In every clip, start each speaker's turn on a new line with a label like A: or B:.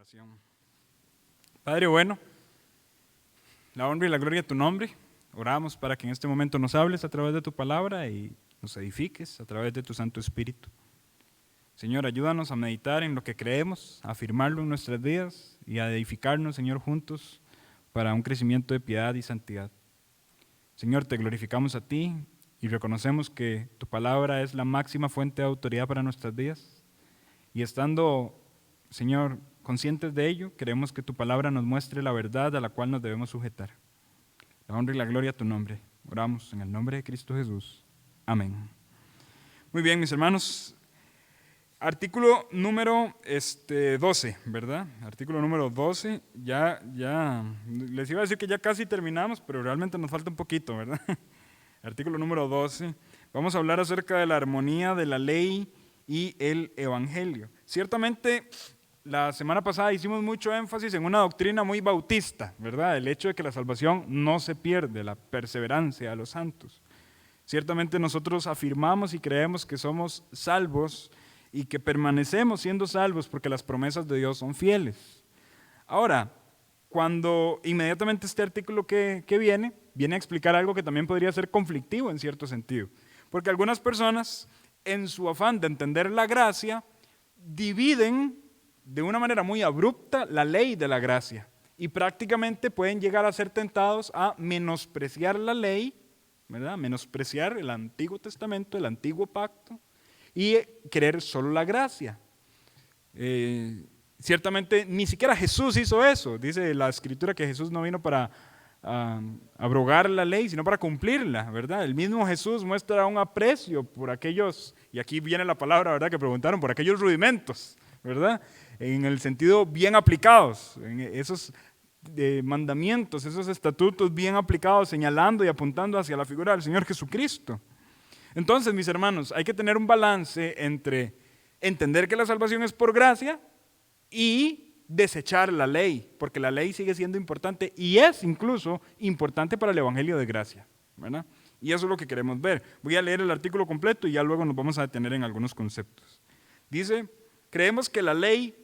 A: Oración. Padre bueno, la honra y la gloria a tu nombre. Oramos para que en este momento nos hables a través de tu palabra y nos edifiques a través de tu Santo Espíritu. Señor, ayúdanos a meditar en lo que creemos, a afirmarlo en nuestras vidas y a edificarnos, Señor, juntos para un crecimiento de piedad y santidad. Señor, te glorificamos a ti y reconocemos que tu palabra es la máxima fuente de autoridad para nuestras vidas. Y estando, Señor, conscientes de ello, queremos que tu palabra nos muestre la verdad a la cual nos debemos sujetar. La honra y la gloria a tu nombre. Oramos en el nombre de Cristo Jesús. Amén. Muy bien, mis hermanos. Artículo número 12, ¿verdad? Artículo número 12. Ya, les iba a decir que ya casi terminamos, pero realmente nos falta un poquito, ¿verdad? Artículo número 12. Vamos a hablar acerca de la armonía de la ley y el evangelio. Ciertamente, la semana pasada hicimos mucho énfasis en una doctrina muy bautista, ¿verdad? El hecho de que la salvación no se pierde, la perseverancia a los santos. Ciertamente nosotros afirmamos y creemos que somos salvos y que permanecemos siendo salvos porque las promesas de Dios son fieles. Ahora, cuando inmediatamente este artículo que viene a explicar algo que también podría ser conflictivo en cierto sentido, porque algunas personas, en su afán de entender la gracia, dividen de una manera muy abrupta la ley de la gracia y prácticamente pueden llegar a ser tentados a menospreciar la ley, ¿verdad? Menospreciar el Antiguo Testamento, el Antiguo Pacto y querer solo la gracia. Ciertamente ni siquiera Jesús hizo eso. Dice la Escritura que Jesús no vino para abrogar la ley, sino para cumplirla, ¿verdad? El mismo Jesús muestra un aprecio por aquellos, y aquí viene la palabra, ¿verdad?, que preguntaron, por aquellos rudimentos, ¿verdad?, en el sentido bien aplicados, en esos mandamientos, esos estatutos bien aplicados, señalando y apuntando hacia la figura del Señor Jesucristo. Entonces, mis hermanos, hay que tener un balance entre entender que la salvación es por gracia y desechar la ley, porque la ley sigue siendo importante y es incluso importante para el evangelio de gracia, ¿verdad? Y eso es lo que queremos ver. Voy a leer el artículo completo y ya luego nos vamos a detener en algunos conceptos. Dice, creemos que la ley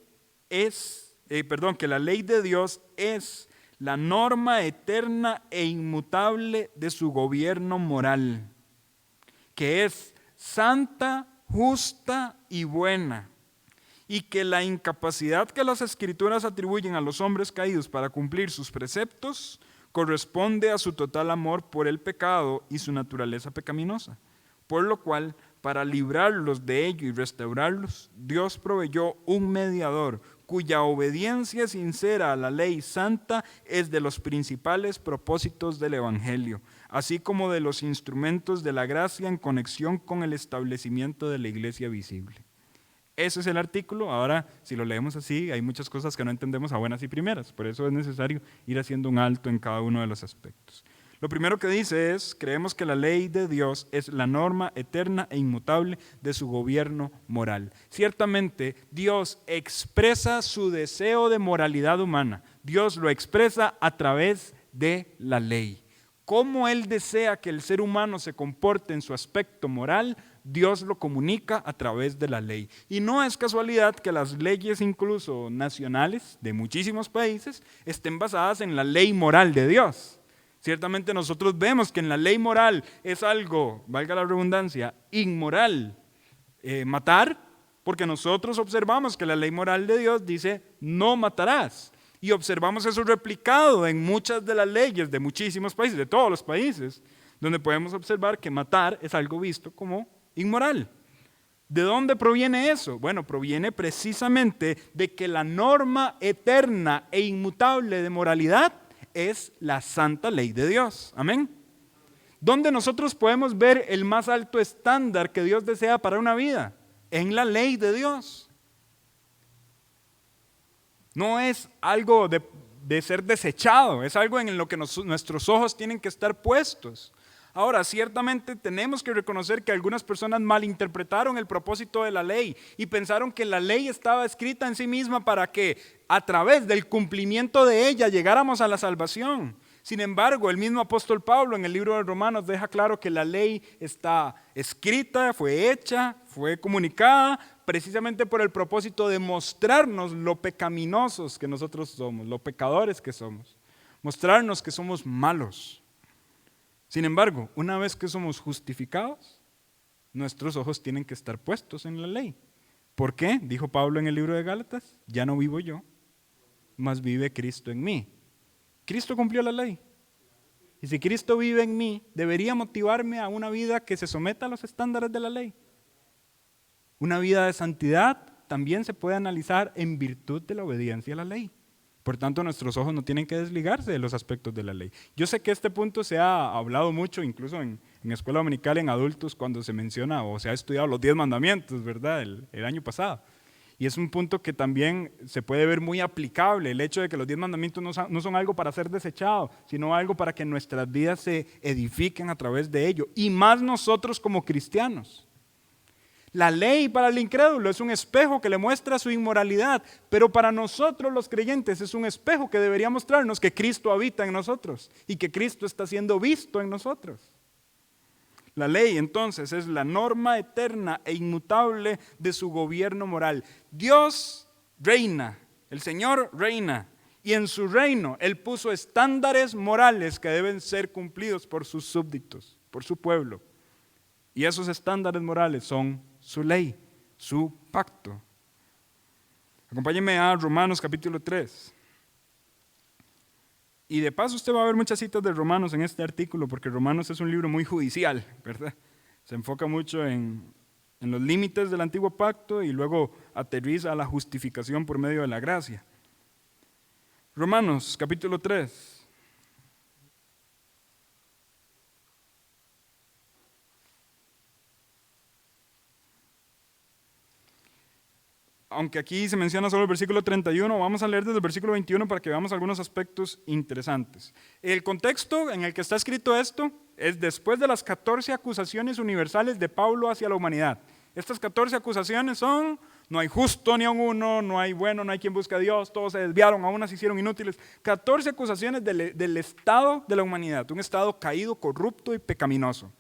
A: que la ley de Dios es la norma eterna e inmutable de su gobierno moral, que es santa, justa y buena, y que la incapacidad que las Escrituras atribuyen a los hombres caídos para cumplir sus preceptos corresponde a su total amor por el pecado y su naturaleza pecaminosa, por lo cual, para librarlos de ello y restaurarlos, Dios proveyó un mediador cuya obediencia sincera a la ley santa es de los principales propósitos del Evangelio, así como de los instrumentos de la gracia en conexión con el establecimiento de la iglesia visible. Ese es el artículo. Ahora, si lo leemos así, hay muchas cosas que no entendemos a buenas y primeras, por eso es necesario ir haciendo un alto en cada uno de los aspectos. Lo primero que dice es, creemos que la ley de Dios es la norma eterna e inmutable de su gobierno moral. Ciertamente, Dios expresa su deseo de moralidad humana. Dios lo expresa a través de la ley. Cómo Él desea que el ser humano se comporte en su aspecto moral, Dios lo comunica a través de la ley. Y no es casualidad que las leyes incluso nacionales de muchísimos países estén basadas en la ley moral de Dios. Ciertamente nosotros vemos que en la ley moral es algo, valga la redundancia, inmoral matar, porque nosotros observamos que la ley moral de Dios dice no matarás. Y observamos eso replicado en muchas de las leyes de muchísimos países, de todos los países, donde podemos observar que matar es algo visto como inmoral. ¿De dónde proviene eso? Bueno, proviene precisamente de que la norma eterna e inmutable de moralidad es la santa ley de Dios. Amén. ¿Dónde nosotros podemos ver el más alto estándar que Dios desea para una vida? En la ley de Dios. No es algo de ser desechado, es algo en lo que nuestros ojos tienen que estar puestos. Ahora, ciertamente tenemos que reconocer que algunas personas malinterpretaron el propósito de la ley y pensaron que la ley estaba escrita en sí misma para que a través del cumplimiento de ella llegáramos a la salvación. Sin embargo, el mismo apóstol Pablo en el libro de Romanos deja claro que la ley está escrita, fue hecha, fue comunicada precisamente por el propósito de mostrarnos lo pecaminosos que nosotros somos, lo pecadores que somos, mostrarnos que somos malos. Sin embargo, una vez que somos justificados, nuestros ojos tienen que estar puestos en la ley. ¿Por qué? Dijo Pablo en el libro de Gálatas, ya no vivo yo, mas vive Cristo en mí. Cristo cumplió la ley. Y si Cristo vive en mí, debería motivarme a una vida que se someta a los estándares de la ley. Una vida de santidad también se puede analizar en virtud de la obediencia a la ley. Por tanto, nuestros ojos no tienen que desligarse de los aspectos de la ley. Yo sé que este punto se ha hablado mucho, incluso en escuela dominical, en adultos, cuando se menciona o se ha estudiado los 10 mandamientos, ¿verdad? El año pasado. Y es un punto que también se puede ver muy aplicable, el hecho de que los 10 mandamientos no son algo para ser desechado, sino algo para que nuestras vidas se edifiquen a través de ello. Y más nosotros como cristianos. La ley para el incrédulo es un espejo que le muestra su inmoralidad, pero para nosotros los creyentes es un espejo que debería mostrarnos que Cristo habita en nosotros y que Cristo está siendo visto en nosotros. La ley entonces es la norma eterna e inmutable de su gobierno moral. Dios reina, el Señor reina, y en su reino Él puso estándares morales que deben ser cumplidos por sus súbditos, por su pueblo. Y esos estándares morales son su ley, su pacto. Acompáñenme a Romanos capítulo 3. Y de paso usted va a ver muchas citas de Romanos en este artículo, porque Romanos es un libro muy judicial, ¿verdad? Se enfoca mucho en los límites del antiguo pacto y luego aterriza a la justificación por medio de la gracia. Romanos capítulo 3. Aunque aquí se menciona solo el versículo 31, vamos a leer desde el versículo 21 para que veamos algunos aspectos interesantes. El contexto en el que está escrito esto es después de las 14 acusaciones universales de Pablo hacia la humanidad. Estas 14 acusaciones son: no hay justo ni a uno, no hay bueno, no hay quien busque a Dios, todos se desviaron, aún se hicieron inútiles. 14 acusaciones del estado de la humanidad, un estado caído, corrupto y pecaminoso.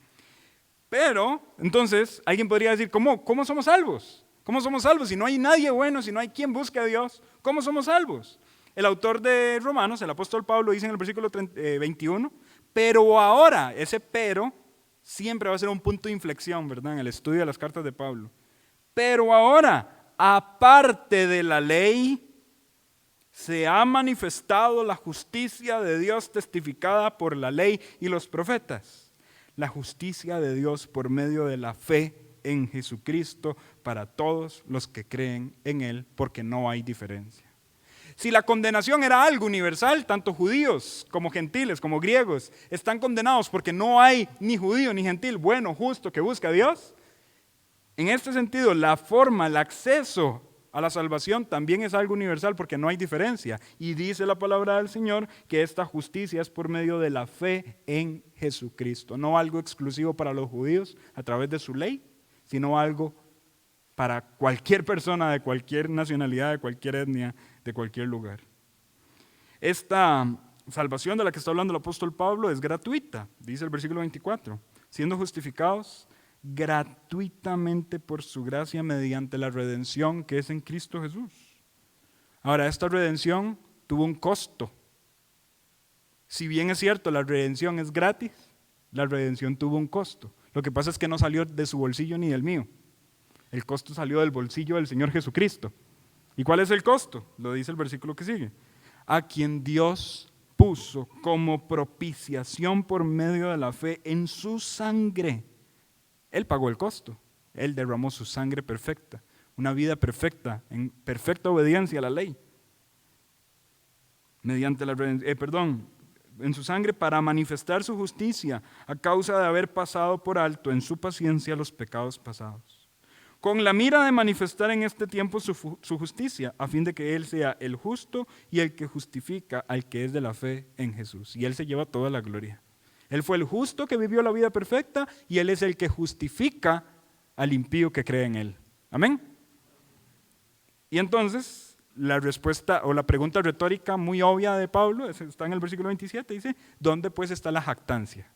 A: Pero, entonces, alguien podría decir, ¿cómo somos salvos? ¿Cómo somos salvos? Si no hay nadie bueno, si no hay quien busque a Dios, ¿cómo somos salvos? El autor de Romanos, el apóstol Pablo, dice en el versículo 21, pero ahora, ese pero siempre va a ser un punto de inflexión, ¿verdad? En el estudio de las cartas de Pablo. Pero ahora, aparte de la ley, se ha manifestado la justicia de Dios testificada por la ley y los profetas. La justicia de Dios por medio de la fe en Jesucristo para todos los que creen en Él, porque no hay diferencia. Si la condenación era algo universal, tanto judíos como gentiles, como griegos, están condenados porque no hay ni judío ni gentil bueno, justo, que busque a Dios. En este sentido, la forma, el acceso a la salvación también es algo universal porque no hay diferencia. Y dice la palabra del Señor que esta justicia es por medio de la fe en Jesucristo, no algo exclusivo para los judíos a través de su ley, sino algo para cualquier persona de cualquier nacionalidad, de cualquier etnia, de cualquier lugar. Esta salvación de la que está hablando el apóstol Pablo es gratuita, dice el versículo 24, siendo justificados gratuitamente por su gracia mediante la redención que es en Cristo Jesús. Ahora, esta redención tuvo un costo. Si bien es cierto, la redención es gratis, la redención tuvo un costo. Lo que pasa es que no salió de su bolsillo ni del mío. El costo salió del bolsillo del Señor Jesucristo. ¿Y cuál es el costo? Lo dice el versículo que sigue. A quien Dios puso como propiciación por medio de la fe en su sangre. Él pagó el costo. Él derramó su sangre perfecta. Una vida perfecta, en perfecta obediencia a la ley. Mediante la en su sangre para manifestar su justicia a causa de haber pasado por alto en su paciencia los pecados pasados, con la mira de manifestar en este tiempo su justicia, a fin de que Él sea el justo y el que justifica al que es de la fe en Jesús. Y Él se lleva toda la gloria. Él fue el justo que vivió la vida perfecta y Él es el que justifica al impío que cree en Él. Amén. Y entonces la respuesta o la pregunta retórica muy obvia de Pablo está en el versículo 27, dice, ¿dónde pues está la jactancia?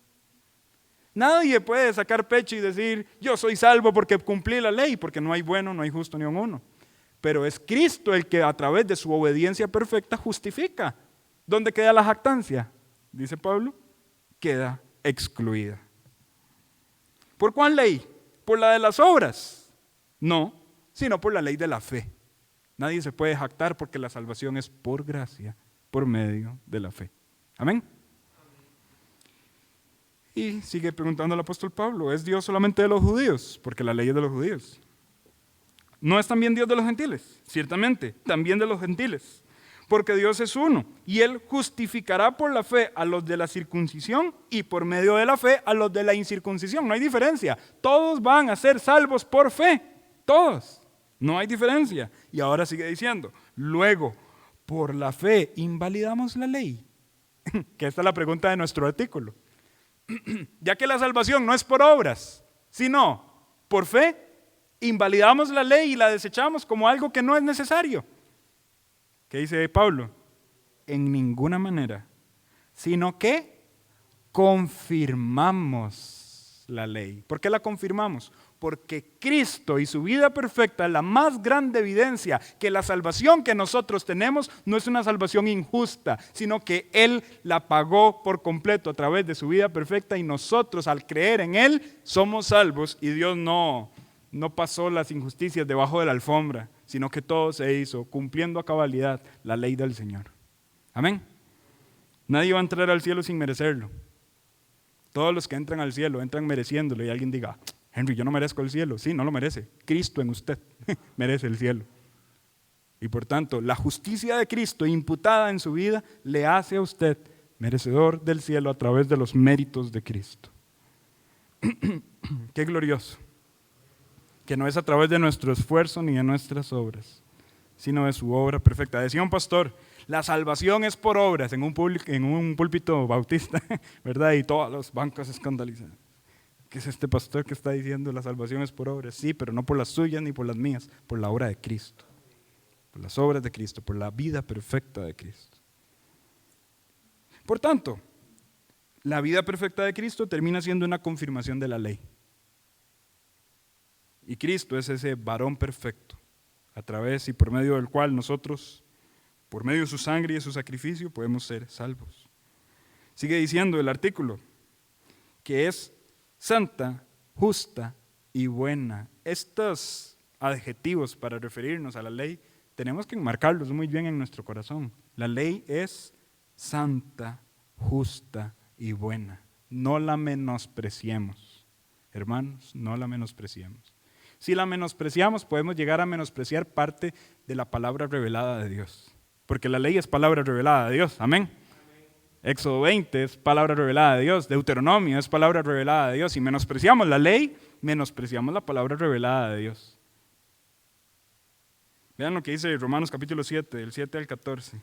A: Nadie puede sacar pecho y decir, yo soy salvo porque cumplí la ley, porque no hay bueno, no hay justo ni un uno. Pero es Cristo el que a través de su obediencia perfecta justifica. ¿Dónde queda la jactancia? Dice Pablo, queda excluida. ¿Por cuál ley? ¿Por la de las obras? No, sino por la ley de la fe. Nadie se puede jactar porque la salvación es por gracia, por medio de la fe. Amén. Y sigue preguntando el apóstol Pablo, ¿es Dios solamente de los judíos? Porque la ley es de los judíos. ¿No es también Dios de los gentiles? Ciertamente, también de los gentiles. Porque Dios es uno, y Él justificará por la fe a los de la circuncisión y por medio de la fe a los de la incircuncisión. No hay diferencia. Todos van a ser salvos por fe. Todos. No hay diferencia. Y ahora sigue diciendo, luego, por la fe, ¿invalidamos la ley? Que esta es la pregunta de nuestro artículo. Ya que la salvación no es por obras, sino por fe, invalidamos la ley y la desechamos como algo que no es necesario. ¿Qué dice Pablo? En ninguna manera, sino que confirmamos la ley. ¿Por qué la confirmamos? Porque Cristo y su vida perfecta es la más grande evidencia que la salvación que nosotros tenemos no es una salvación injusta, sino que Él la pagó por completo a través de su vida perfecta y nosotros al creer en Él somos salvos y Dios no pasó las injusticias debajo de la alfombra, sino que todo se hizo cumpliendo a cabalidad la ley del Señor. Amén. Nadie va a entrar al cielo sin merecerlo. Todos los que entran al cielo entran mereciéndolo y alguien diga, Henry, yo no merezco el cielo. Sí, no lo merece. Cristo en usted merece el cielo. Y por tanto, la justicia de Cristo imputada en su vida le hace a usted merecedor del cielo a través de los méritos de Cristo. Qué glorioso. Que no es a través de nuestro esfuerzo ni de nuestras obras, sino de su obra perfecta. Decía un pastor, la salvación es por obras en un púlpito bautista, ¿verdad? Y todos los bancos escandalizados. ¿Qué es este pastor que está diciendo la salvación es por obras? Sí, pero no por las suyas ni por las mías, por la obra de Cristo, por las obras de Cristo, por la vida perfecta de Cristo. Por tanto, la vida perfecta de Cristo termina siendo una confirmación de la ley. Y Cristo es ese varón perfecto, a través y por medio del cual nosotros, por medio de su sangre y de su sacrificio, podemos ser salvos. Sigue diciendo el artículo, que es santa, justa y buena. Estos adjetivos para referirnos a la ley, tenemos que enmarcarlos muy bien en nuestro corazón. La ley es santa, justa y buena. No la menospreciemos, hermanos, no la menospreciemos. Si la menospreciamos, podemos llegar a menospreciar parte de la palabra revelada de Dios. Porque la ley es palabra revelada de Dios. Amén. Éxodo 20 es palabra revelada de Dios. Deuteronomio es palabra revelada de Dios. Si menospreciamos la ley, menospreciamos la palabra revelada de Dios. Vean lo que dice Romanos capítulo 7, del 7 al 14.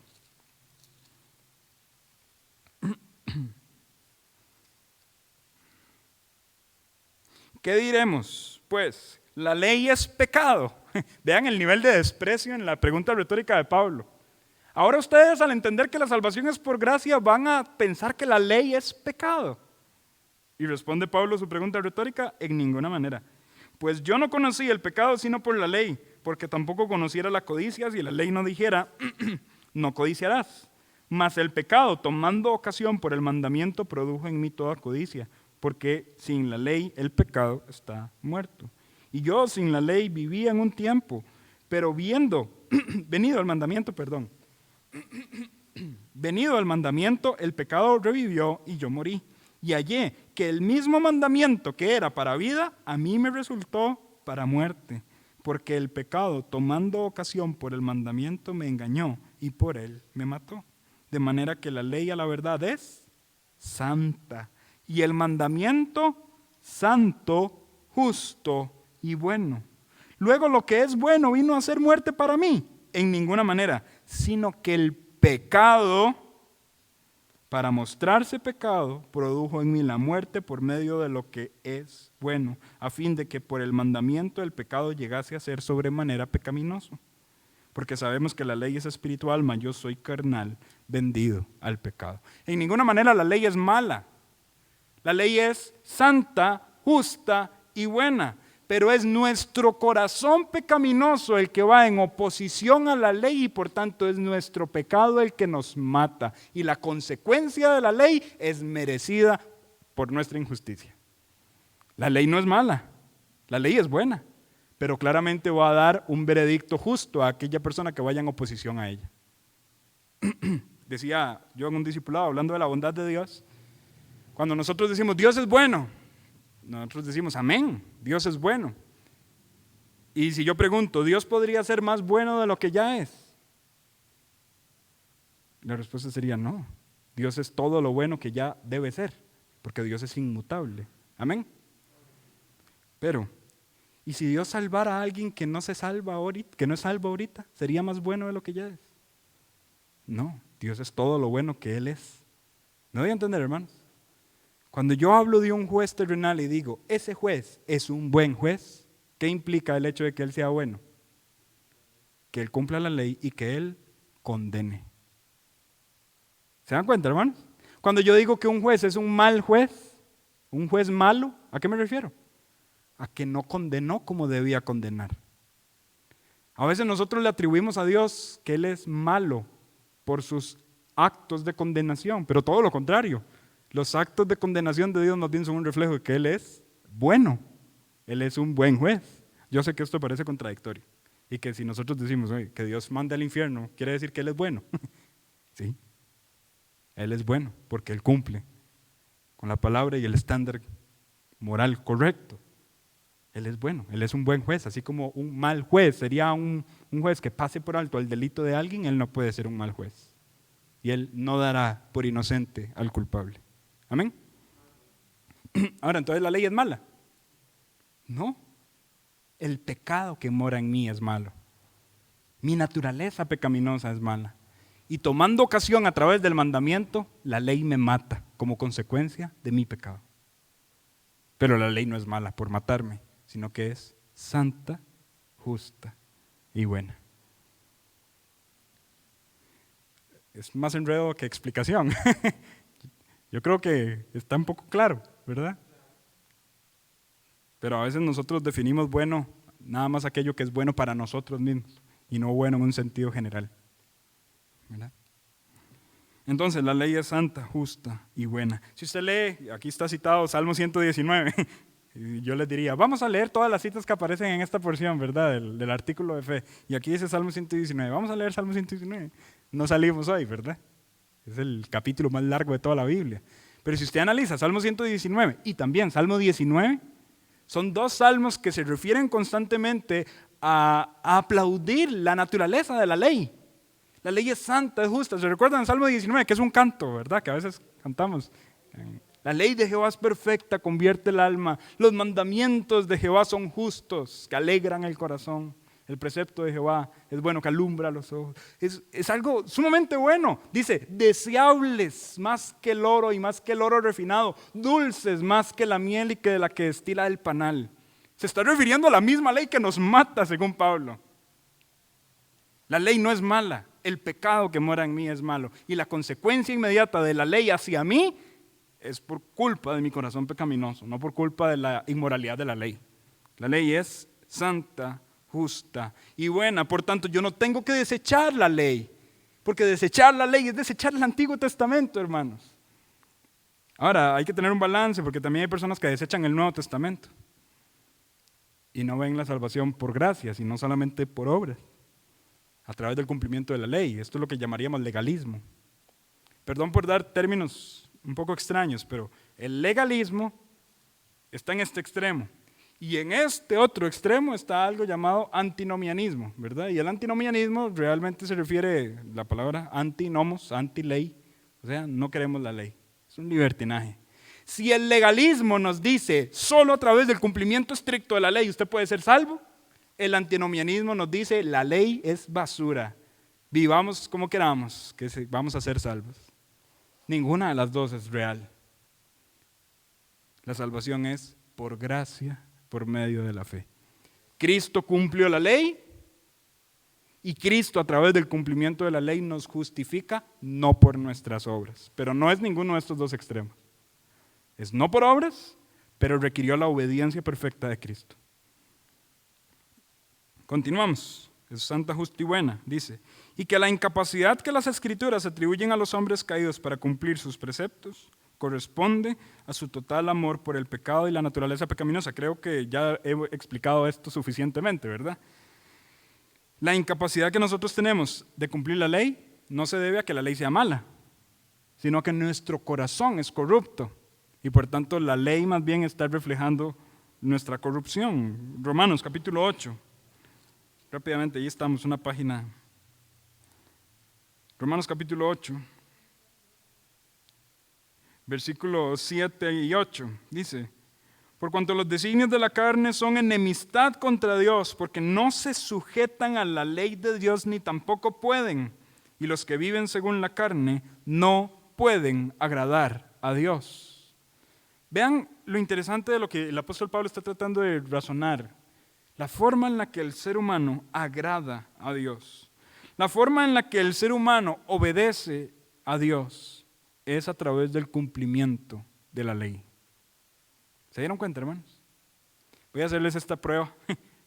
A: ¿Qué diremos? Pues, la ley es pecado. Vean el nivel de desprecio en la pregunta retórica de Pablo. Ahora ustedes al entender que la salvación es por gracia van a pensar que la ley es pecado. Y responde Pablo su pregunta retórica, en ninguna manera. Pues yo no conocí el pecado sino por la ley, porque tampoco conociera la codicia si la ley no dijera, no codiciarás. Mas el pecado, tomando ocasión por el mandamiento, produjo en mí toda codicia, porque sin la ley el pecado está muerto. Y yo sin la ley vivía en un tiempo, pero venido el mandamiento, el pecado revivió y yo morí. Y hallé que el mismo mandamiento que era para vida, a mí me resultó para muerte, porque el pecado, tomando ocasión por el mandamiento, me engañó y por él me mató. De manera que la ley a la verdad es santa, y el mandamiento santo, justo y bueno. Luego lo que es bueno vino a ser muerte para mí, en ninguna manera, sino que el pecado, para mostrarse pecado, produjo en mí la muerte por medio de lo que es bueno, a fin de que por el mandamiento el pecado llegase a ser sobremanera pecaminoso. Porque sabemos que la ley es espiritual, mas yo soy carnal, vendido al pecado. En ninguna manera la ley es mala. La ley es santa, justa y buena. Pero es nuestro corazón pecaminoso el que va en oposición a la ley y por tanto es nuestro pecado el que nos mata. Y la consecuencia de la ley es merecida por nuestra injusticia. La ley no es mala, la ley es buena, pero claramente va a dar un veredicto justo a aquella persona que vaya en oposición a ella. Decía yo en un discipulado, hablando de la bondad de Dios, cuando nosotros decimos Dios es bueno, nosotros decimos amén, Dios es bueno. Y si yo pregunto, ¿Dios podría ser más bueno de lo que ya es? La respuesta sería no. Dios es todo lo bueno que ya debe ser, porque Dios es inmutable. Amén. Pero, ¿y si Dios salvara a alguien que no se salva ahorita, que no es salvo ahorita, sería más bueno de lo que ya es? No, Dios es todo lo bueno que Él es. ¿Me doy a entender, hermanos? Cuando yo hablo de un juez terrenal y digo, ese juez es un buen juez, ¿qué implica el hecho de que Él sea bueno? Que Él cumpla la ley y que Él condene. ¿Se dan cuenta, hermanos? Cuando yo digo que un juez es un mal juez, un juez malo, ¿a qué me refiero? A que no condenó como debía condenar. A veces nosotros le atribuimos a Dios que Él es malo por sus actos de condenación, pero todo lo contrario. Los actos de condenación de Dios más bien son un reflejo de que Él es bueno. Él es un buen juez. Yo sé que esto parece contradictorio y que si nosotros decimos que Dios manda al infierno, quiere decir que Él es bueno. Sí, Él es bueno porque Él cumple con la palabra y el estándar moral correcto. Él es bueno, Él es un buen juez, así como un mal juez sería un juez que pase por alto el delito de alguien, Él no puede ser un mal juez. Y Él no dará por inocente al culpable. ¿Amén? Ahora, entonces la ley es mala. No, el pecado que mora en mí es malo. Mi naturaleza pecaminosa es mala. Y tomando ocasión a través del mandamiento, la ley me mata como consecuencia de mi pecado. Pero la ley no es mala por matarme, sino que es santa, justa y buena. Es más enredo que explicación. Yo creo que está un poco claro, ¿verdad? Pero a veces nosotros definimos bueno nada más aquello que es bueno para nosotros mismos y no bueno en un sentido general, ¿verdad? Entonces la ley es santa, justa y buena. Si usted lee, aquí está citado Salmo 119, y yo les diría, vamos a leer todas las citas que aparecen en esta porción, ¿verdad? Del artículo de fe. Y aquí dice Salmo 119, vamos a leer Salmo 119. No salimos hoy, ¿verdad? Es el capítulo más largo de toda la Biblia. Pero si usted analiza Salmo 119 y también Salmo 19, son dos salmos que se refieren constantemente a aplaudir la naturaleza de la ley. La ley es santa, es justa. ¿Se recuerdan en Salmo 19 que es un canto, verdad? Que a veces cantamos. La ley de Jehová es perfecta, convierte el alma. Los mandamientos de Jehová son justos, que alegran el corazón. El precepto de Jehová es bueno, que alumbra los ojos. Es algo sumamente bueno. Dice, deseables más que el oro y más que el oro refinado, dulces más que la miel y que de la que destila el panal. Se está refiriendo a la misma ley que nos mata, según Pablo. La ley no es mala, el pecado que mora en mí es malo. Y la consecuencia inmediata de la ley hacia mí es por culpa de mi corazón pecaminoso, no por culpa de la inmoralidad de la ley. La ley es santa, justa y buena. Por tanto, yo no tengo que desechar la ley, porque desechar la ley es desechar el Antiguo Testamento, hermanos. Ahora, hay que tener un balance, porque también hay personas que desechan el Nuevo Testamento y no ven la salvación por gracia, sino solamente por obras, a través del cumplimiento de la ley. Esto es lo que llamaríamos legalismo. Perdón por dar términos un poco extraños, pero el legalismo está en este extremo. Y en este otro extremo está algo llamado antinomianismo, ¿verdad? Y el antinomianismo realmente se refiere, la palabra antinomos, anti-ley, o sea, no queremos la ley. Es un libertinaje. Si el legalismo nos dice, solo a través del cumplimiento estricto de la ley usted puede ser salvo, el antinomianismo nos dice, la ley es basura. Vivamos como queramos, que vamos a ser salvos. Ninguna de las dos es real. La salvación es por gracia, por medio de la fe. Cristo cumplió la ley y Cristo a través del cumplimiento de la ley nos justifica, no por nuestras obras. Pero no es ninguno de estos dos extremos. Es no por obras, pero requirió la obediencia perfecta de Cristo. Continuamos. Es santa, justa y buena, dice. Y que la incapacidad que las Escrituras atribuyen a los hombres caídos para cumplir sus preceptos corresponde a su total amor por el pecado y la naturaleza pecaminosa. Creo que ya he explicado esto suficientemente, ¿verdad? La incapacidad que nosotros tenemos de cumplir la ley no se debe a que la ley sea mala, sino que nuestro corazón es corrupto y por tanto la ley más bien está reflejando nuestra corrupción. Romanos capítulo 8. Rápidamente, ahí estamos, una página. Romanos capítulo 8, versículos 7 y 8, dice: por cuanto los designios de la carne son enemistad contra Dios, porque no se sujetan a la ley de Dios ni tampoco pueden, y los que viven según la carne no pueden agradar a Dios. Vean lo interesante de lo que el apóstol Pablo está tratando de razonar. La forma en la que el ser humano agrada a Dios, la forma en la que el ser humano obedece a Dios es a través del cumplimiento de la ley. ¿Se dieron cuenta, hermanos? Voy a hacerles esta prueba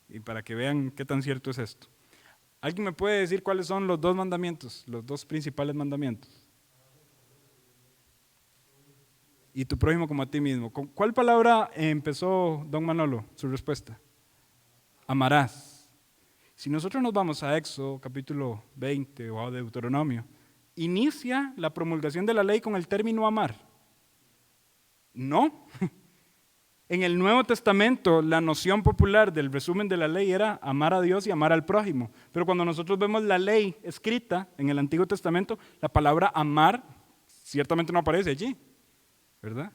A: y para que vean qué tan cierto es esto. ¿Alguien me puede decir cuáles son los dos mandamientos, los dos principales mandamientos? Y tu prójimo como a ti mismo. ¿Con cuál palabra empezó don Manolo su respuesta? Amarás. Si nosotros nos vamos a Éxodo capítulo 20 o a Deuteronomio, inicia la promulgación de la ley con el término amar. No. En el Nuevo Testamento la noción popular del resumen de la ley era amar a Dios y amar al prójimo. Pero cuando nosotros vemos la ley escrita en el Antiguo Testamento, la palabra amar ciertamente no aparece allí, ¿verdad?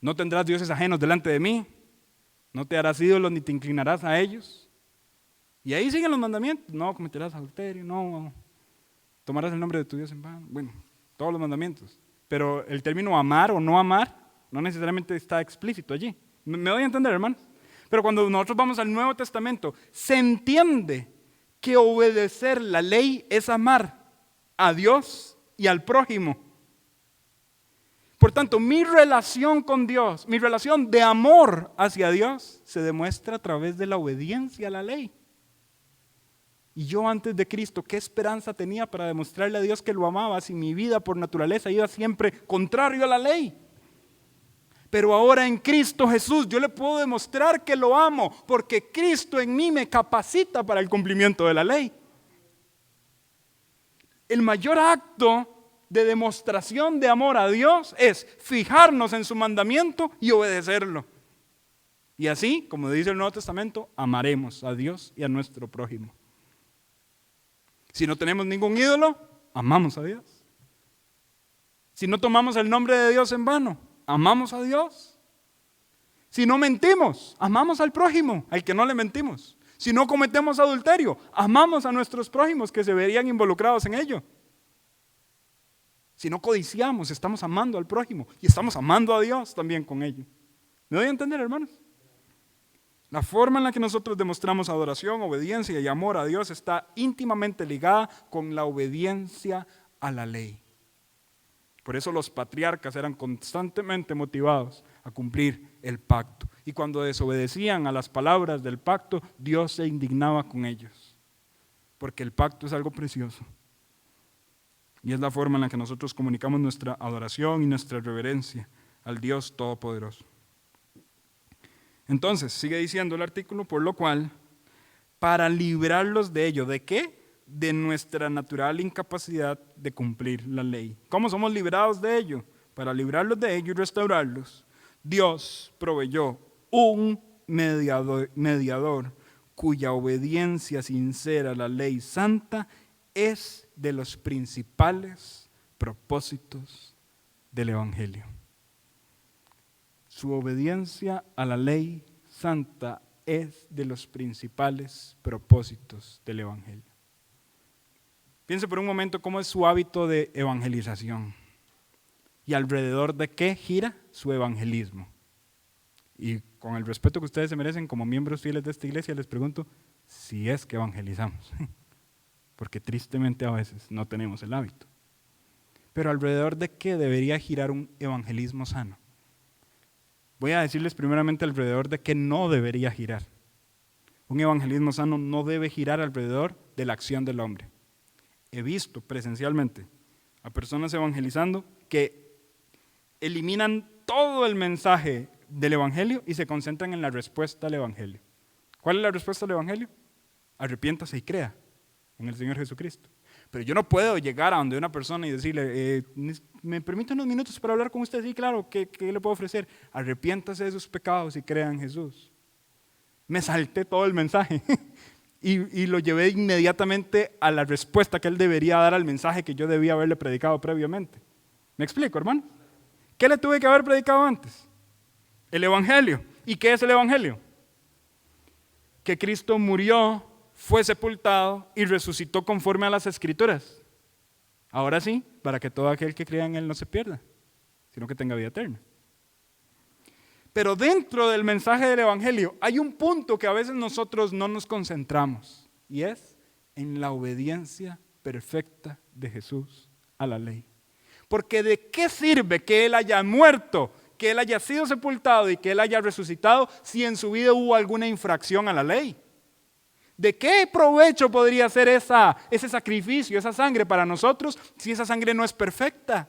A: No tendrás dioses ajenos delante de mí. No te harás ídolos ni te inclinarás a ellos. Y ahí siguen los mandamientos. No cometerás adulterio, no tomarás el nombre de tu Dios en vano. Bueno, todos los mandamientos. Pero el término amar o no amar no necesariamente está explícito allí. ¿Me doy a entender, hermanos? Pero cuando nosotros vamos al Nuevo Testamento, se entiende que obedecer la ley es amar a Dios y al prójimo. Por tanto, mi relación con Dios, mi relación de amor hacia Dios, se demuestra a través de la obediencia a la ley. Y yo antes de Cristo, ¿qué esperanza tenía para demostrarle a Dios que lo amaba si mi vida por naturaleza iba siempre contrario a la ley? Pero ahora en Cristo Jesús yo le puedo demostrar que lo amo, porque Cristo en mí me capacita para el cumplimiento de la ley. El mayor acto de demostración de amor a Dios es fijarnos en su mandamiento y obedecerlo. Y así, como dice el Nuevo Testamento, amaremos a Dios y a nuestro prójimo. Si no tenemos ningún ídolo, amamos a Dios. Si no tomamos el nombre de Dios en vano, amamos a Dios. Si no mentimos, amamos al prójimo, al que no le mentimos. Si no cometemos adulterio, amamos a nuestros prójimos que se verían involucrados en ello. Si no codiciamos, estamos amando al prójimo y estamos amando a Dios también con ello. ¿Me doy a entender, hermanos? La forma en la que nosotros demostramos adoración, obediencia y amor a Dios está íntimamente ligada con la obediencia a la ley. Por eso los patriarcas eran constantemente motivados a cumplir el pacto. Y cuando desobedecían a las palabras del pacto, Dios se indignaba con ellos. Porque el pacto es algo precioso. Y es la forma en la que nosotros comunicamos nuestra adoración y nuestra reverencia al Dios Todopoderoso. Entonces, sigue diciendo el artículo, por lo cual, para librarlos de ello, ¿de qué? De nuestra natural incapacidad de cumplir la ley. ¿Cómo somos librados de ello? Para librarlos de ello y restaurarlos, Dios proveyó un mediador cuya obediencia sincera a la ley santa es de los principales propósitos del Evangelio. Su obediencia a la ley santa es de los principales propósitos del Evangelio. Piense por un momento cómo es su hábito de evangelización y alrededor de qué gira su evangelismo. Y con el respeto que ustedes se merecen como miembros fieles de esta iglesia, les pregunto si es que evangelizamos. Porque tristemente a veces no tenemos el hábito. Pero alrededor de qué debería girar un evangelismo sano. Voy a decirles primeramente alrededor de qué no debería girar. Un evangelismo sano no debe girar alrededor de la acción del hombre. He visto presencialmente a personas evangelizando que eliminan todo el mensaje del evangelio y se concentran en la respuesta al evangelio. ¿Cuál es la respuesta al evangelio? Arrepiéntase y crea en el Señor Jesucristo. Pero yo no puedo llegar a donde una persona y decirle, ¿me permite unos minutos para hablar con usted? Sí, claro, ¿qué le puedo ofrecer? Arrepiéntase de sus pecados y crea en Jesús. Me salté todo el mensaje y lo llevé inmediatamente a la respuesta que él debería dar al mensaje que yo debía haberle predicado previamente. ¿Me explico, hermano? ¿Qué le tuve que haber predicado antes? El evangelio. ¿Y qué es el evangelio? Que Cristo murió, fue sepultado y resucitó conforme a las Escrituras. Ahora sí, para que todo aquel que crea en Él no se pierda, sino que tenga vida eterna. Pero dentro del mensaje del evangelio hay un punto que a veces nosotros no nos concentramos, y es en la obediencia perfecta de Jesús a la ley. Porque ¿de qué sirve que Él haya muerto, que Él haya sido sepultado y que Él haya resucitado si en su vida hubo alguna infracción a la ley? ¿De qué provecho podría ser ese sacrificio, esa sangre para nosotros si esa sangre no es perfecta?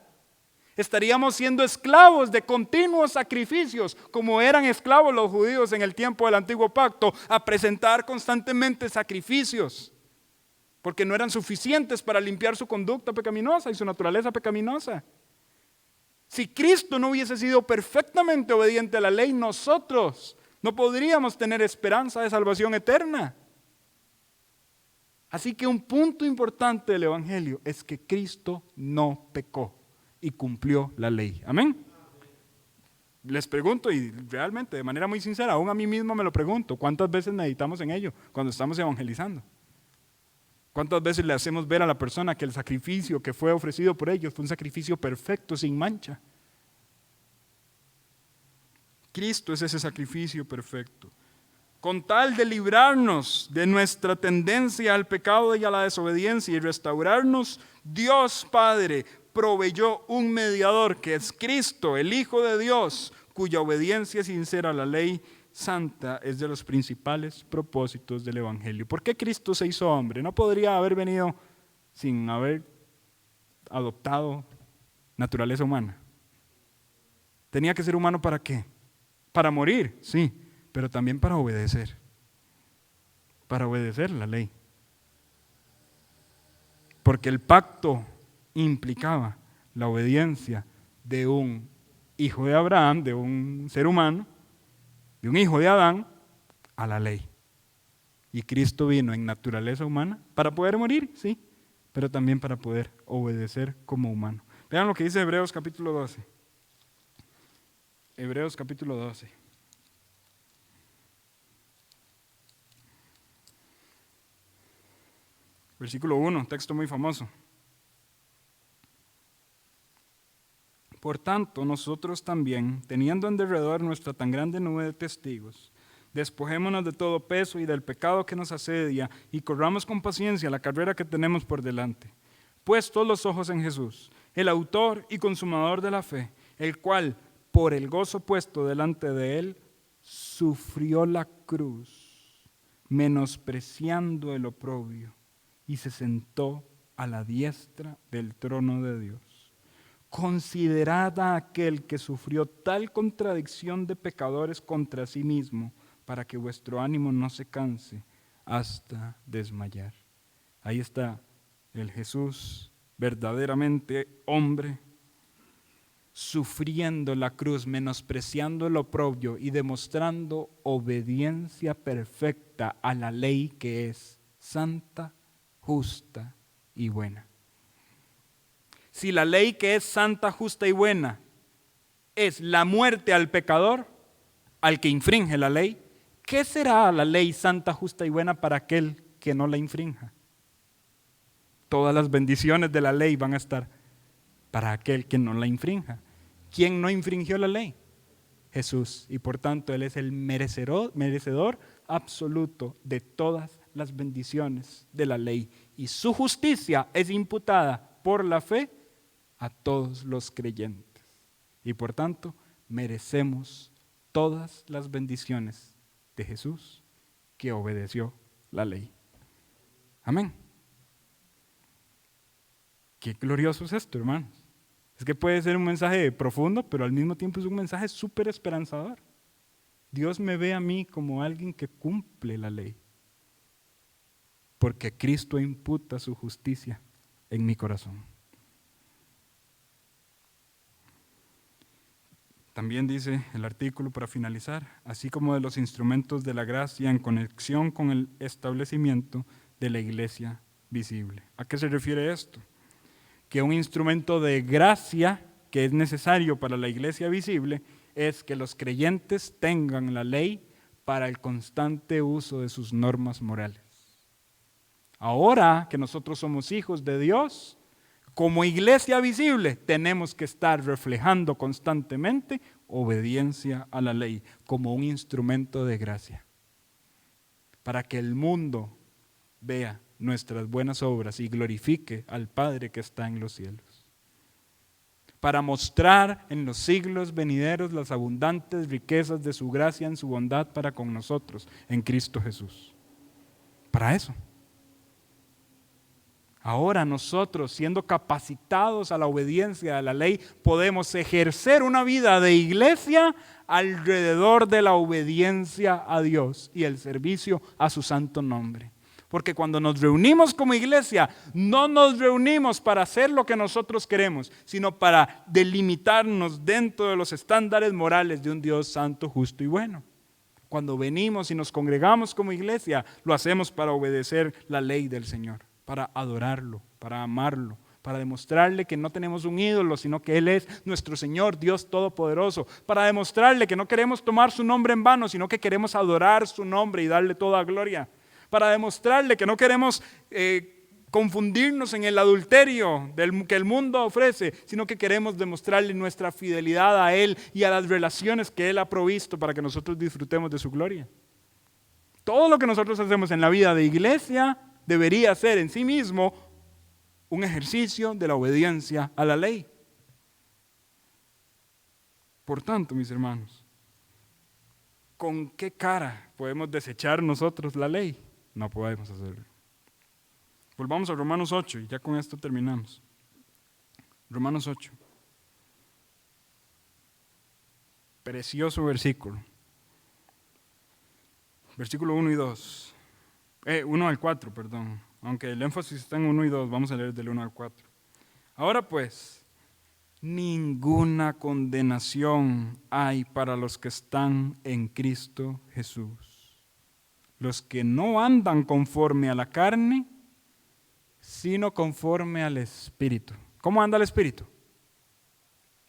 A: Estaríamos siendo esclavos de continuos sacrificios, como eran esclavos los judíos en el tiempo del antiguo pacto, a presentar constantemente sacrificios, porque no eran suficientes para limpiar su conducta pecaminosa y su naturaleza pecaminosa. Si Cristo no hubiese sido perfectamente obediente a la ley, nosotros no podríamos tener esperanza de salvación eterna. Así que un punto importante del evangelio es que Cristo no pecó y cumplió la ley. Amén. Les pregunto, y realmente de manera muy sincera, aún a mí mismo me lo pregunto, ¿cuántas veces meditamos en ello cuando estamos evangelizando? ¿Cuántas veces le hacemos ver a la persona que el sacrificio que fue ofrecido por ellos fue un sacrificio perfecto, sin mancha? Cristo es ese sacrificio perfecto. Con tal de librarnos de nuestra tendencia al pecado y a la desobediencia y restaurarnos, Dios Padre proveyó un mediador que es Cristo, el Hijo de Dios, cuya obediencia sincera a la ley santa es de los principales propósitos del evangelio. ¿Por qué Cristo se hizo hombre? No podría haber venido sin haber adoptado naturaleza humana. ¿Tenía que ser humano para qué? Para morir, sí, pero también para obedecer la ley. Porque el pacto implicaba la obediencia de un hijo de Abraham, de un ser humano, de un hijo de Adán, a la ley. Y Cristo vino en naturaleza humana para poder morir, sí, pero también para poder obedecer como humano. Vean lo que dice Hebreos capítulo 12. Hebreos capítulo 12. Versículo 1, texto muy famoso. Por tanto, nosotros también, teniendo en derredor nuestra tan grande nube de testigos, despojémonos de todo peso y del pecado que nos asedia y corramos con paciencia la carrera que tenemos por delante. Puestos los ojos en Jesús, el autor y consumador de la fe, el cual, por el gozo puesto delante de él, sufrió la cruz, menospreciando el oprobio, y se sentó a la diestra del trono de Dios. Considerad a aquel que sufrió tal contradicción de pecadores contra sí mismo, para que vuestro ánimo no se canse hasta desmayar. Ahí está el Jesús verdaderamente hombre, sufriendo la cruz, menospreciando el oprobio y demostrando obediencia perfecta a la ley que es santa, justa y buena. Si la ley que es santa, justa y buena es la muerte al pecador, al que infringe la ley, ¿qué será la ley santa, justa y buena para aquel que no la infrinja? Todas las bendiciones de la ley van a estar para aquel que no la infrinja. ¿Quién no infringió la ley? Jesús. Y por tanto Él es el merecedor absoluto de todas las bendiciones de la ley. Y su justicia es imputada por la fe a todos los creyentes. Y por tanto merecemos todas las bendiciones de Jesús que obedeció la ley. Amén. Qué glorioso es esto, hermanos. Es que puede ser un mensaje profundo, pero al mismo tiempo es un mensaje súper esperanzador. Dios me ve a mí como alguien que cumple la ley, porque Cristo imputa su justicia en mi corazón. También dice el artículo, para finalizar, así como de los instrumentos de la gracia en conexión con el establecimiento de la iglesia visible. ¿A qué se refiere esto? Que un instrumento de gracia que es necesario para la iglesia visible es que los creyentes tengan la ley para el constante uso de sus normas morales. Ahora que nosotros somos hijos de Dios, como iglesia visible, tenemos que estar reflejando constantemente obediencia a la ley como un instrumento de gracia, para que el mundo vea nuestras buenas obras y glorifique al Padre que está en los cielos, para mostrar en los siglos venideros las abundantes riquezas de su gracia en su bondad para con nosotros en Cristo Jesús. Para eso. Ahora nosotros, siendo capacitados a la obediencia a la ley, podemos ejercer una vida de iglesia alrededor de la obediencia a Dios y el servicio a su santo nombre. Porque cuando nos reunimos como iglesia, no nos reunimos para hacer lo que nosotros queremos, sino para delimitarnos dentro de los estándares morales de un Dios santo, justo y bueno. Cuando venimos y nos congregamos como iglesia, lo hacemos para obedecer la ley del Señor, para adorarlo, para amarlo, para demostrarle que no tenemos un ídolo, sino que Él es nuestro Señor, Dios Todopoderoso, para demostrarle que no queremos tomar su nombre en vano, sino que queremos adorar su nombre y darle toda gloria, para demostrarle que no queremos confundirnos en el adulterio que el mundo ofrece, sino que queremos demostrarle nuestra fidelidad a Él y a las relaciones que Él ha provisto para que nosotros disfrutemos de su gloria. Todo lo que nosotros hacemos en la vida de iglesia debería ser en sí mismo un ejercicio de la obediencia a la ley. Por tanto, mis hermanos, ¿con qué cara podemos desechar nosotros la ley? No podemos hacerlo. Volvamos a Romanos 8 y ya con esto terminamos. Romanos 8. Precioso versículo. Versículo 1 y 2. 1 al 4, perdón. Aunque el énfasis está en 1 y 2, vamos a leer del 1 al 4. Ahora pues, ninguna condenación hay para los que están en Cristo Jesús. Los que no andan conforme a la carne, sino conforme al Espíritu. ¿Cómo anda el Espíritu?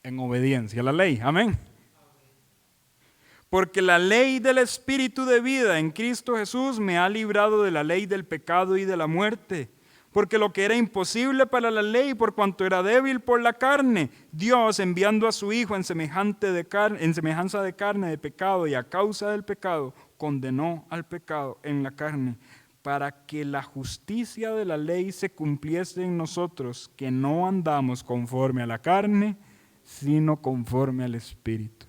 A: En obediencia a la ley. Amén. Porque la ley del Espíritu de vida en Cristo Jesús me ha librado de la ley del pecado y de la muerte. Porque lo que era imposible para la ley, por cuanto era débil por la carne, Dios, enviando a su Hijo en semejanza de carne de pecado y a causa del pecado, condenó al pecado en la carne, para que la justicia de la ley se cumpliese en nosotros, que no andamos conforme a la carne, sino conforme al Espíritu.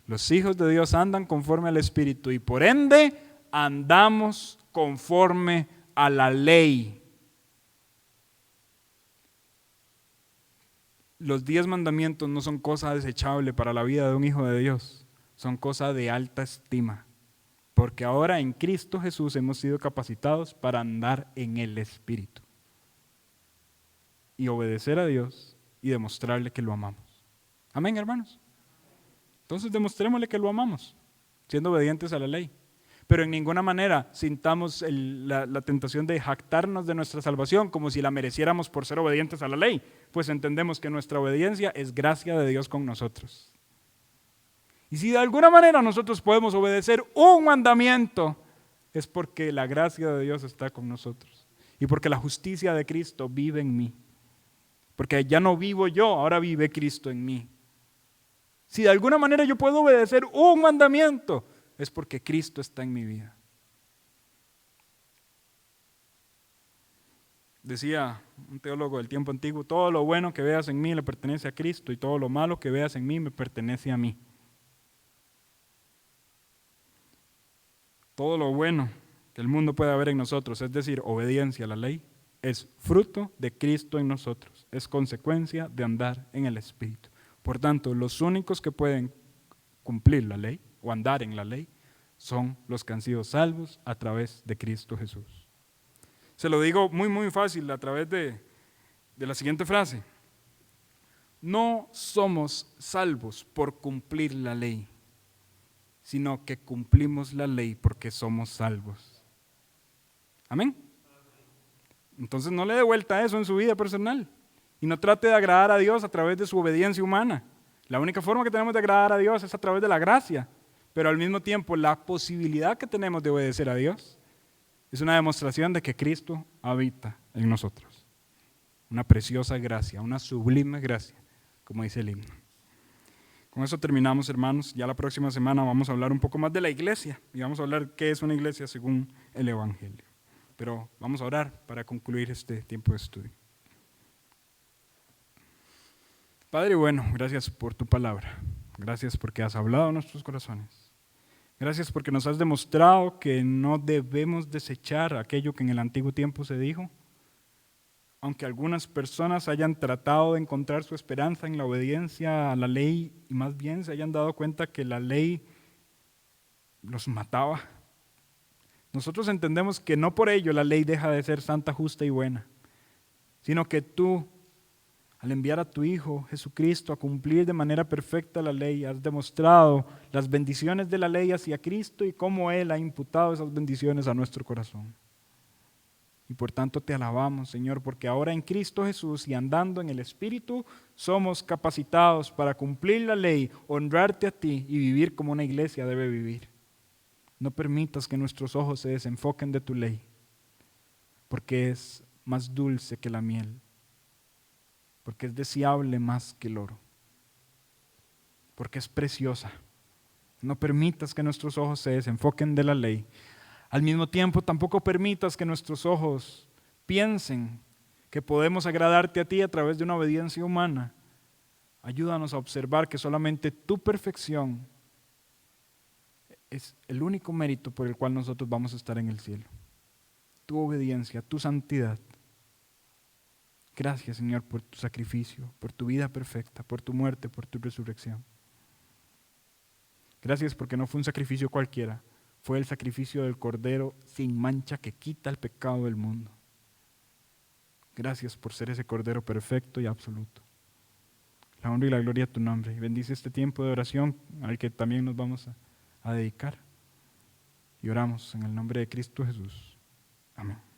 A: Los hijos de Dios andan conforme al Espíritu y por ende andamos conforme a la ley. Los 10 mandamientos no son cosa desechable para la vida de un hijo de Dios, son cosa de alta estima. Porque ahora en Cristo Jesús hemos sido capacitados para andar en el Espíritu y obedecer a Dios y demostrarle que lo amamos. Amén, hermanos. Entonces demostrémosle que lo amamos, siendo obedientes a la ley. Pero en ninguna manera sintamos la tentación de jactarnos de nuestra salvación como si la mereciéramos por ser obedientes a la ley, pues entendemos que nuestra obediencia es gracia de Dios con nosotros. Y si de alguna manera nosotros podemos obedecer un mandamiento, es porque la gracia de Dios está con nosotros y porque la justicia de Cristo vive en mí. Porque ya no vivo yo, ahora vive Cristo en mí. Si de alguna manera yo puedo obedecer un mandamiento, es porque Cristo está en mi vida. Decía un teólogo del tiempo antiguo, todo lo bueno que veas en mí le pertenece a Cristo y todo lo malo que veas en mí me pertenece a mí. todo lo bueno que el mundo pueda ver en nosotros, es decir, obediencia a la ley, es fruto de Cristo en nosotros, es consecuencia de andar en el Espíritu. Por tanto, los únicos que pueden cumplir la ley o andar en la ley son los que han sido salvos a través de Cristo Jesús. Se lo digo muy fácil a través de la siguiente frase. No somos salvos por cumplir la ley, sino que cumplimos la ley porque somos salvos. Amén. Entonces no le dé vuelta a eso en su vida personal y no trate de agradar a Dios a través de su obediencia humana. La única forma que tenemos de agradar a Dios es a través de la gracia, pero al mismo tiempo la posibilidad que tenemos de obedecer a Dios es una demostración de que Cristo habita en nosotros. Una preciosa gracia, una sublime gracia, como dice el himno. Con eso terminamos, hermanos. Ya la próxima semana vamos a hablar un poco más de la iglesia y vamos a hablar qué es una iglesia según el Evangelio. Pero vamos a orar para concluir este tiempo de estudio. Padre bueno, gracias por tu palabra. Gracias porque has hablado a nuestros corazones. Gracias porque nos has demostrado que no debemos desechar aquello que en el antiguo tiempo se dijo. Aunque algunas personas hayan tratado de encontrar su esperanza en la obediencia a la ley y más bien se hayan dado cuenta que la ley los mataba. Nosotros entendemos que no por ello la ley deja de ser santa, justa y buena, sino que tú, al enviar a tu Hijo Jesucristo a cumplir de manera perfecta la ley, has demostrado las bendiciones de la ley hacia Cristo y cómo Él ha imputado esas bendiciones a nuestro corazón. Y por tanto te alabamos, Señor, porque ahora en Cristo Jesús y andando en el Espíritu somos capacitados para cumplir la ley, honrarte a ti y vivir como una iglesia debe vivir. No permitas que nuestros ojos se desenfoquen de tu ley, porque es más dulce que la miel, porque es deseable más que el oro, porque es preciosa. No permitas que nuestros ojos se desenfoquen de la ley. Al mismo tiempo, tampoco permitas que nuestros ojos piensen que podemos agradarte a ti a través de una obediencia humana. Ayúdanos a observar que solamente tu perfección es el único mérito por el cual nosotros vamos a estar en el cielo. Tu obediencia, tu santidad. Gracias, Señor, por tu sacrificio, por tu vida perfecta, por tu muerte, por tu resurrección. Gracias porque no fue un sacrificio cualquiera, fue el sacrificio del Cordero sin mancha que quita el pecado del mundo. Gracias por ser ese Cordero perfecto y absoluto. La honra y la gloria a tu nombre. Y bendice este tiempo de oración al que también nos vamos a dedicar. Y oramos en el nombre de Cristo Jesús. Amén.